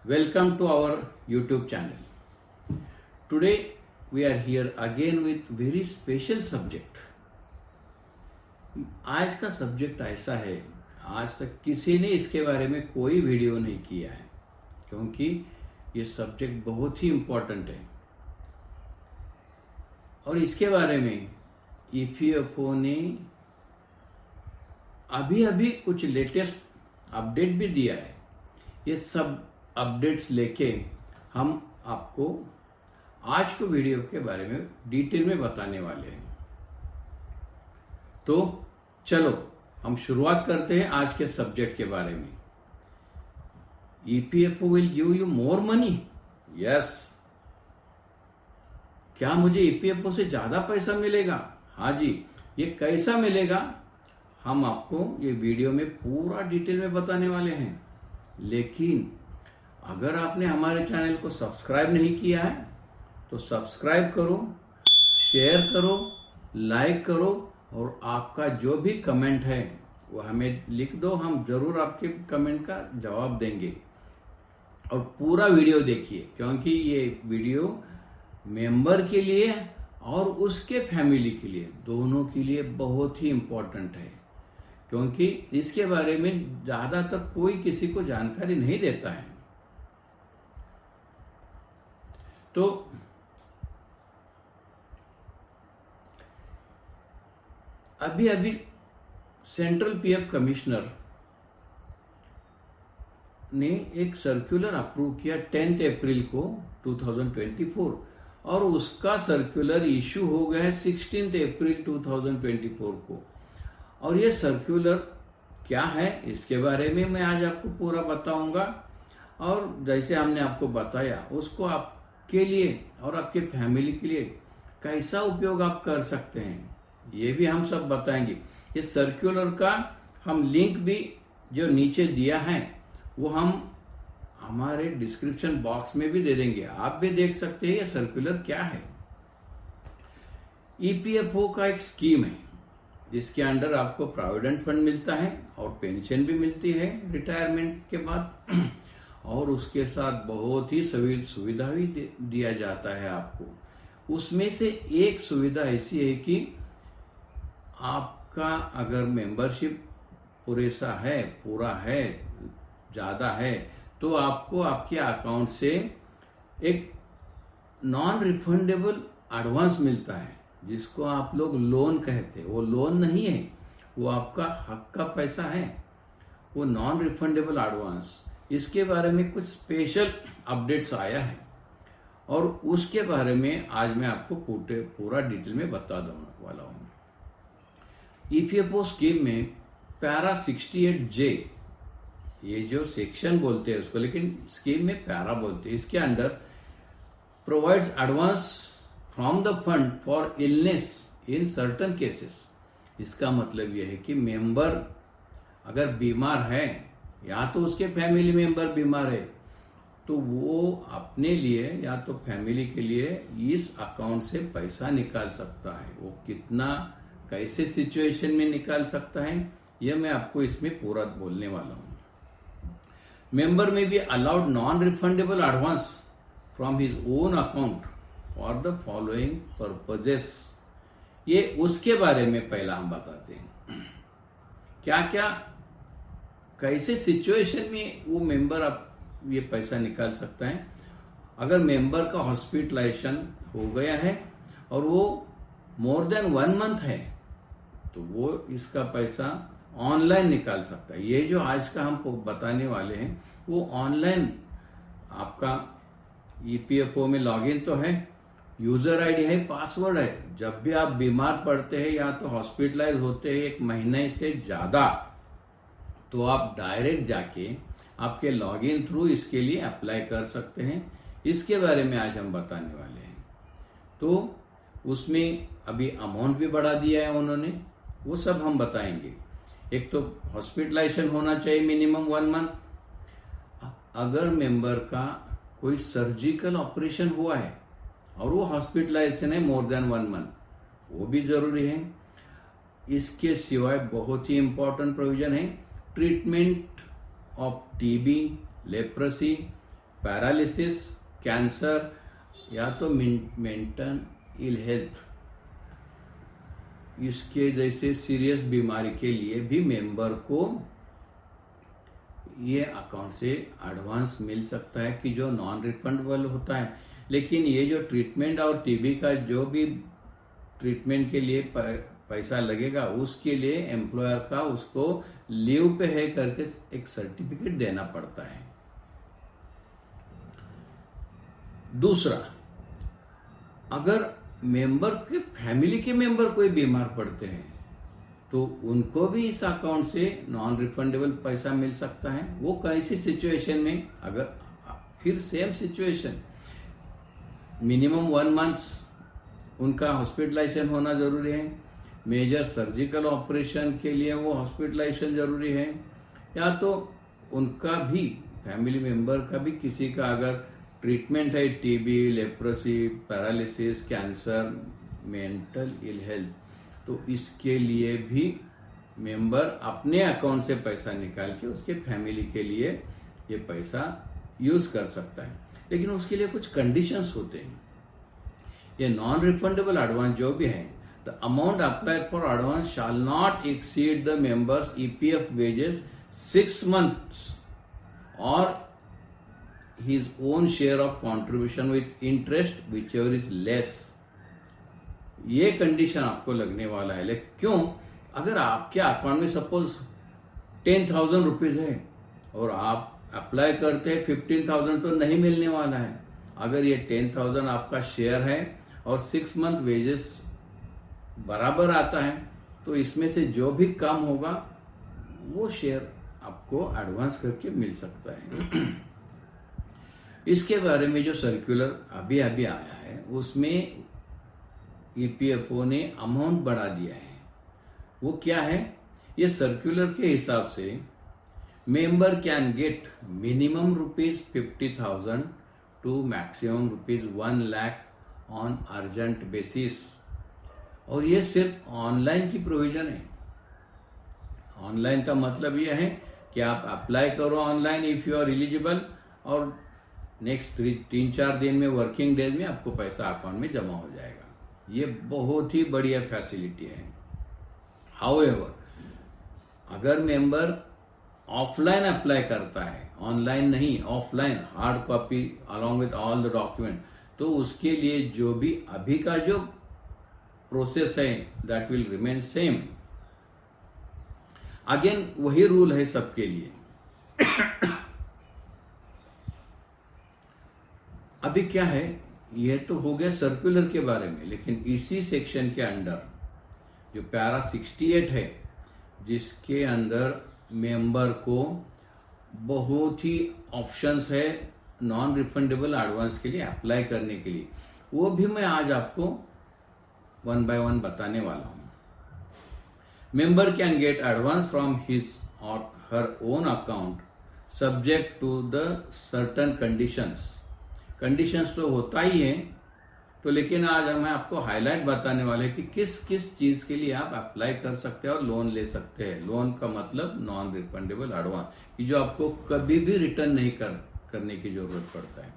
Welcome to our YouTube channel. Today we are here again with very special subject. आज का subject ऐसा है, आज तक किसी ने इसके बारे में कोई वीडियो नहीं किया है क्योंकि ये सब्जेक्ट बहुत ही इम्पोर्टेंट है और इसके बारे में ईपीएफओ ने अभी कुछ लेटेस्ट अपडेट भी दिया है। ये सब अपडेट्स लेके हम आपको आज के वीडियो के बारे में डिटेल में बताने वाले हैं। तो चलो हम शुरुआत करते हैं आज के सब्जेक्ट के बारे में। EPFO will give you more money. Yes, क्या मुझे ईपीएफओ से ज्यादा पैसा मिलेगा? हाँ जी। ये कैसा मिलेगा हम आपको ये वीडियो में पूरा डिटेल में बताने वाले हैं। लेकिन अगर आपने हमारे चैनल को सब्सक्राइब नहीं किया है तो सब्सक्राइब करो, शेयर करो, लाइक करो और आपका जो भी कमेंट है वो हमें लिख दो। हम जरूर आपके कमेंट का जवाब देंगे। और पूरा वीडियो देखिए क्योंकि ये वीडियो मेंबर के लिए और उसके फैमिली के लिए, दोनों के लिए बहुत ही इम्पोर्टेंट है क्योंकि इसके बारे में ज़्यादातर कोई किसी को जानकारी नहीं देता है। तो अभी सेंट्रल पीएफ कमिश्नर ने एक सर्कुलर अप्रूव किया 10 अप्रैल को 2024 और उसका सर्कुलर इशू हो गया है 16 अप्रैल 2024 को। और ये सर्कुलर क्या है इसके बारे में मैं आज आपको पूरा बताऊंगा और जैसे हमने आपको बताया उसको आपके लिए और आपके फैमिली के लिए कैसा उपयोग आप कर सकते हैं ये भी हम सब बताएंगे। इस सर्कुलर का हम लिंक भी जो नीचे दिया है वो हम हमारे डिस्क्रिप्शन बॉक्स में भी दे देंगे, आप भी देख सकते हैं ये सर्कुलर क्या है। ईपीएफओ का एक स्कीम है जिसके अंडर आपको प्रोविडेंट फंड मिलता है और पेंशन भी मिलती है रिटायरमेंट के बाद और उसके साथ बहुत ही सुविधा भी दिया जाता है आपको। उसमें से एक सुविधा ऐसी है कि आपका अगर मेंबरशिप पूरा है ज़्यादा है तो आपको आपके अकाउंट से एक नॉन रिफंडेबल एडवांस मिलता है जिसको आप लोग लोन कहते हैं। वो लोन नहीं है, वो आपका हक का पैसा है, वो नॉन रिफंडेबल एडवांस। इसके बारे में कुछ स्पेशल अपडेट्स आया है और उसके बारे में आज मैं आपको पूरा डिटेल में बता दूंगा वाला हूँ। ईपीएफओ स्कीम में पैरा 68J, ये जो सेक्शन बोलते हैं उसको, लेकिन स्कीम में पैरा बोलते हैं, इसके under provides advance from the fund for illness in certain cases. इसका मतलब यह है कि मेंबर अगर बीमार है या तो उसके फैमिली मेंबर बीमार है तो वो अपने लिए या तो फैमिली के लिए इस अकाउंट से पैसा निकाल सकता है। वो कितना कैसे सिचुएशन में निकाल सकता है यह मैं आपको इसमें पूरा बोलने वाला हूँ। मेंबर में be allowed non refundable advance from his own account for the following purposes. ये उसके बारे में पहला हम बताते हैं क्या क्या कैसे सिचुएशन में वो मेंबर अब ये पैसा निकाल सकता है। अगर मेंबर का हॉस्पिटलाइजेशन हो गया है और वो मोर देन 1 मंथ है तो वो इसका पैसा ऑनलाइन निकाल सकता है। ये जो आज का हम बताने वाले हैं वो ऑनलाइन आपका ईपीएफओ में लॉगिन तो है, यूजर आईडी है, पासवर्ड है। जब भी आप बीमार पड़ते हैं या तो हॉस्पिटलाइज होते हैं 1 महीने से ज्यादा तो आप डायरेक्ट जाके आपके लॉगिन थ्रू इसके लिए अप्लाई कर सकते हैं। इसके बारे में आज हम बताने वाले हैं। तो उसमें अभी अमाउंट भी बढ़ा दिया है उन्होंने, वो सब हम बताएंगे। एक तो हॉस्पिटलाइजेशन होना चाहिए मिनिमम 1 मंथ। अगर मेंबर का कोई सर्जिकल ऑपरेशन हुआ है और वो हॉस्पिटलाइजेशन है मोर देन 1 मंथ, वो भी जरूरी है। इसके सिवाय बहुत ही इंपॉर्टेंट प्रोविजन है treatment of TB, leprosy, paralysis, cancer या तो मेंटल इल हेल्थ, इसके जैसे सीरियस बीमारी के लिए भी मेंबर को ये अकाउंट से एडवांस मिल सकता है कि जो नॉन रिफंडेबल होता है। लेकिन ये जो ट्रीटमेंट और टीबी का जो भी ट्रीटमेंट के लिए पैसा लगेगा, उसके लिए एम्प्लॉयर का उसको लीव पे है करके एक सर्टिफिकेट देना पड़ता है। दूसरा, अगर मेंबर के फैमिली के मेंबर कोई बीमार पड़ते हैं तो उनको भी इस अकाउंट से नॉन रिफंडेबल पैसा मिल सकता है। वो कैसी सिचुएशन में, अगर फिर सेम सिचुएशन, मिनिमम 1 मंथ्स उनका हॉस्पिटलाइजेशन होना जरूरी है, मेजर सर्जिकल ऑपरेशन के लिए वो हॉस्पिटलाइजेशन जरूरी है, या तो उनका भी फैमिली मेंबर का भी किसी का अगर ट्रीटमेंट है, TB, leprosy, paralysis, cancer, mental ill health, तो इसके लिए भी मेंबर अपने अकाउंट से पैसा निकाल के उसके फैमिली के लिए ये पैसा यूज कर सकता है। लेकिन उसके लिए कुछ कंडीशंस होते हैं। ये नॉन रिफंडेबल एडवांस जो भी है, the amount applied for advance shall not exceed the members EPF wages 6 months और his own share of contribution with interest whichever is less। ये कंडीशन आपको लगने वाला है। लेकिन क्यों? अगर आपके अकाउंट में सपोज 10,000 रुपीज है और आप अप्लाई करते हैं 15,000, तो नहीं मिलने वाला है। अगर ये 10,000 आपका शेयर है और 6 month वेजेस बराबर आता है, तो इसमें से जो भी कम होगा वो शेयर आपको एडवांस करके मिल सकता है। इसके बारे में जो सर्कुलर अभी अभी आया है, उसमें ईपीएफओ ने अमाउंट बढ़ा दिया है। वो क्या है? ये सर्कुलर के हिसाब से member can get minimum ₹50,000 to maximum ₹1 lakh on urgent basis. और ये सिर्फ ऑनलाइन की प्रोविजन है। ऑनलाइन का मतलब ये है कि आप अप्लाई करो online if you are eligible, और नेक्स्ट 3-4 दिन में, वर्किंग डेज में आपको पैसा अकाउंट में जमा हो जाएगा। ये बहुत ही बढ़िया फैसिलिटी है। हाउएवर, अगर मेंबर ऑफलाइन अप्लाई करता है, ऑनलाइन नहीं, offline hard copy along with all the document, तो उसके लिए जो भी अभी का जो प्रोसेस है that will remain same. Again वही रूल है सबके लिए। अभी क्या है, ये तो हो गया सर्कुलर के बारे में, लेकिन इसी सेक्शन के अंडर जो पैरा 68 है, जिसके अंदर मेंबर को बहुत ही ऑप्शंस है नॉन रिफंडेबल एडवांस के लिए अप्लाई करने के लिए, वो भी मैं आज आपको 1 by 1 बताने वाला हूं। Member can get advance from his और her own account subject to the certain conditions. Conditions तो होता ही है, तो लेकिन आज हम आपको हाईलाइट बताने वाले कि किस किस चीज के लिए आप अप्लाई कर सकते हैं और लोन ले सकते हैं। लोन का मतलब नॉन रिफंडेबल एडवांस, कि जो आपको कभी भी रिटर्न नहीं करने की जरूरत पड़ता है।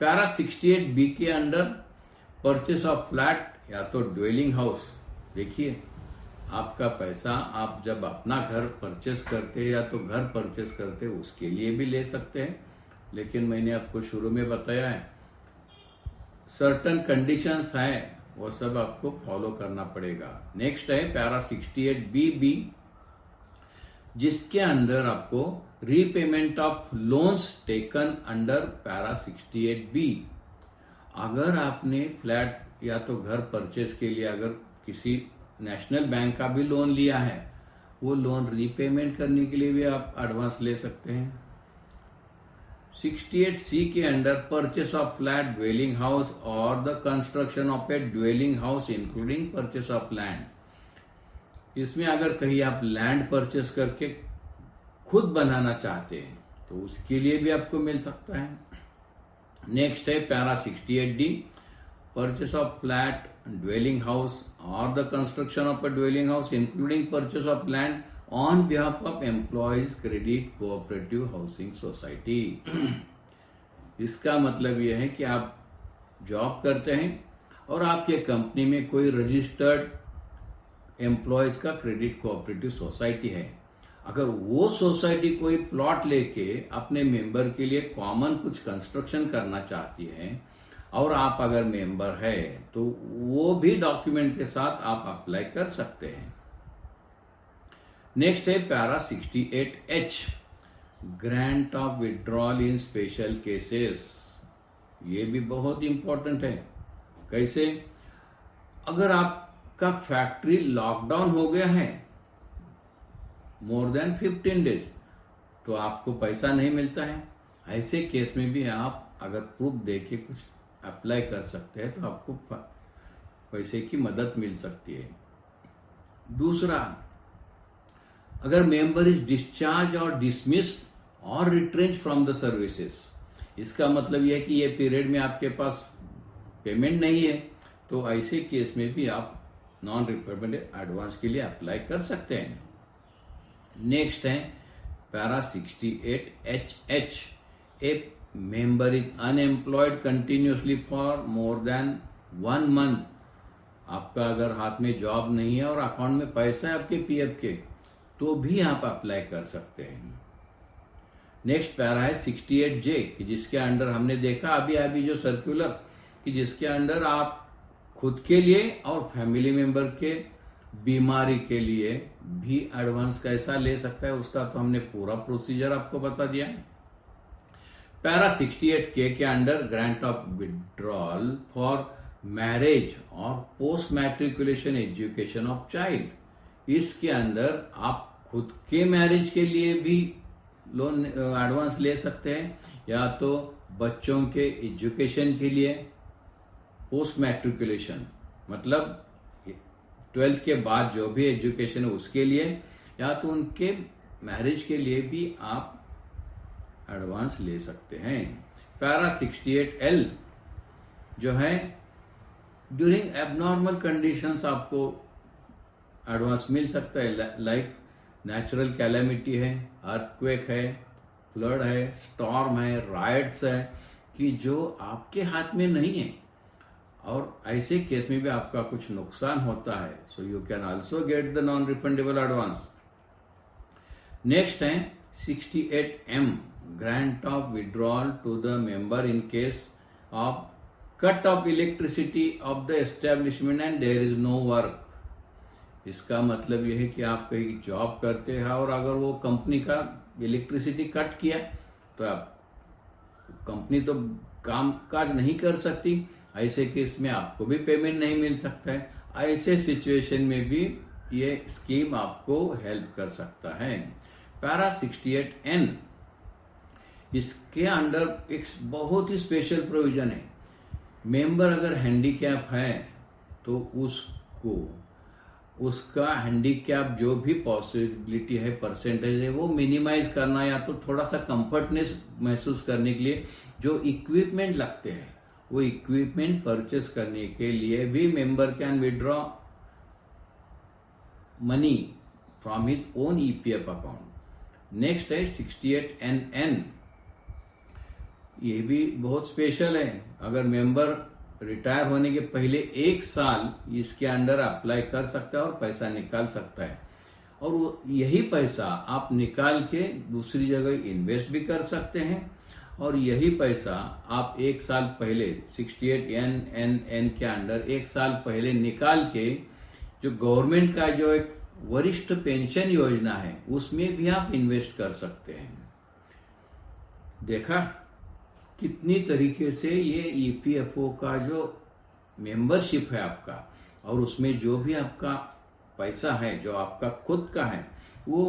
पैरा 68B के अंडर परचेस ऑफ फ्लैट या तो ड्वेलिंग हाउस, देखिए आपका पैसा आप जब अपना घर परचेस करते हैं या तो घर परचेस करते हैं, उसके लिए भी ले सकते हैं। लेकिन मैंने आपको शुरू में बताया है, सर्टन कंडीशंस हैं, वो सब आपको फॉलो करना पड़ेगा। नेक्स्ट है पैरा 68BB, जिसके अंदर आपको repayment of loans taken under para 68B। अगर आपने फ्लैट या तो घर परचेज के लिए अगर किसी नेशनल बैंक का भी लोन लिया है, वो लोन रीपेमेंट करने के लिए भी आप एडवांस ले सकते हैं। 68C के under purchase of flat, dwelling house और the construction of a dwelling house including purchase of land. इसमें अगर कहीं आप लैंड परचेस करके खुद बनाना चाहते हैं तो उसके लिए भी आपको मिल सकता है। नेक्स्ट है para 68D, purchase of flat, dwelling house और the construction of a dwelling house including purchase of land on behalf of employees credit cooperative housing society। इसका मतलब यह है कि आप जॉब करते हैं और आपके कंपनी में कोई रजिस्टर्ड एम्प्लॉयज का क्रेडिट कोऑपरेटिव सोसाइटी है। अगर वो सोसाइटी कोई प्लॉट लेके अपने मेंबर के लिए कॉमन कुछ कंस्ट्रक्शन करना चाहती है और आप अगर मेंबर है तो वो भी डॉक्यूमेंट के साथ आप अप्लाई कर सकते हैं। नेक्स्ट है para 68H, grant of withdrawal in special cases. ये भी बहुत इंपॉर्टेंट है। कैसे? अगर आपका फैक्ट्री लॉकडाउन हो गया है मोर देन 15 डेज तो आपको पैसा नहीं मिलता है। ऐसे केस में भी आप अगर प्रूफ देके कुछ अप्लाई कर सकते हैं तो आपको पैसे की मदद मिल सकती है। दूसरा, अगर मेंबर इज डिस्चार्ज और डिसमिस्ड और रिट्रेंच फ्रॉम द सर्विसेज, इसका मतलब यह है कि ये पीरियड में आपके पास पेमेंट नहीं है, तो ऐसे केस में भी आप नॉन रिफंडेबल एडवांस के लिए अप्लाई कर सकते हैं। नेक्स्ट है para 68HH, A member is unemployed continuously for more than 1 month. आपका अगर हाथ में जॉब नहीं है और अकाउंट में पैसा है आपके पीएफ के, तो भी आप अप्लाई कर सकते हैं। नेक्स्ट पैरा है 68J, जिसके अंडर हमने देखा अभी जो सर्कुलर, कि जिसके अंडर आप खुद के लिए और फैमिली मेंबर के बीमारी के लिए भी एडवांस कैसा ले सकता है, उसका तो हमने पूरा प्रोसीजर आपको बता दिया है। पैरा 68K के under grant of withdrawal for marriage और post matriculation education of child. इसके अंदर आप खुद के मैरिज के लिए भी लोन एडवांस ले सकते हैं, या तो बच्चों के एजुकेशन के लिए पोस्ट मैट्रिकुलेशन मतलब 12th के बाद जो भी एजुकेशन है उसके लिए, या तो उनके मैरिज के लिए भी आप एडवांस ले सकते हैं। पैरा 68L जो है ड्यूरिंग एबनॉर्मल कंडीशंस आपको एडवांस मिल सकता है, लाइक नेचुरल कैलेमिटी है, अर्थक्वेक है, फ्लड है, स्टॉर्म है, राइट्स है, कि जो आपके हाथ में नहीं है और ऐसे केस में भी आपका कुछ नुकसान होता है, so you can also get the non refundable advance. Next है 68M, grant of withdrawal to the member in case of cut off electricity of the establishment and there is no work. इसका मतलब यह है कि आप कहीं job करते हैं और अगर वो कंपनी का इलेक्ट्रिसिटी कट किया तो आप कंपनी तो काम काज नहीं कर सकती, ऐसे केस में आपको भी पेमेंट नहीं मिल सकता है। ऐसे सिचुएशन में भी ये स्कीम आपको हेल्प कर सकता है। पैरा 68N, इसके अंडर एक बहुत ही स्पेशल प्रोविजन है। मेंबर अगर हैंडीकैप है तो उसका हैंडीकैप जो भी पॉसिबिलिटी है, परसेंटेज है, वो मिनिमाइज करना या तो थोड़ा सा कंफर्टनेस महसूस करने के लिए जो इक्विपमेंट लगते हैं वो इक्विपमेंट परचेस करने के लिए भी member can withdraw money from his own EPF account. Next है 68NN, ये भी बहुत स्पेशल है। अगर मेंबर रिटायर होने के पहले 1 साल इसके अंडर अप्लाई कर सकता है और पैसा निकाल सकता है, और यही पैसा आप निकाल के दूसरी जगह इन्वेस्ट भी कर सकते हैं, और यही पैसा आप 1 साल पहले 68NN के अंडर 1 साल पहले निकाल के जो गवर्नमेंट का जो एक वरिष्ठ पेंशन योजना है उसमें भी आप इन्वेस्ट कर सकते हैं। देखा कितनी तरीके से ये ईपीएफओ का जो मेंबरशिप है आपका, और उसमें जो भी आपका पैसा है जो आपका खुद का है वो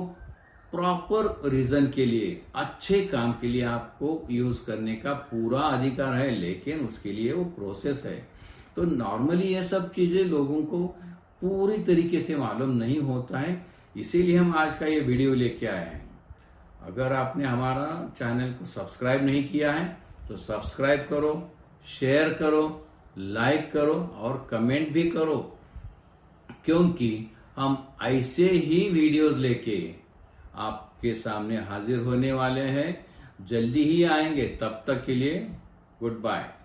प्रॉपर रीजन के लिए, अच्छे काम के लिए आपको यूज करने का पूरा अधिकार है, लेकिन उसके लिए वो प्रोसेस है। तो नॉर्मली ये सब चीजें लोगों को पूरी तरीके से मालूम नहीं होता है, इसीलिए हम आज का ये वीडियो लेके आए हैं। अगर आपने हमारा चैनल को सब्सक्राइब नहीं किया है तो सब्सक्राइब करो, शेयर करो, लाइक करो और कमेंट भी करो, क्योंकि हम ऐसे ही वीडियोस लेके आपके सामने हाजिर होने वाले हैं जल्दी ही आएंगे। तब तक के लिए गुड बाय।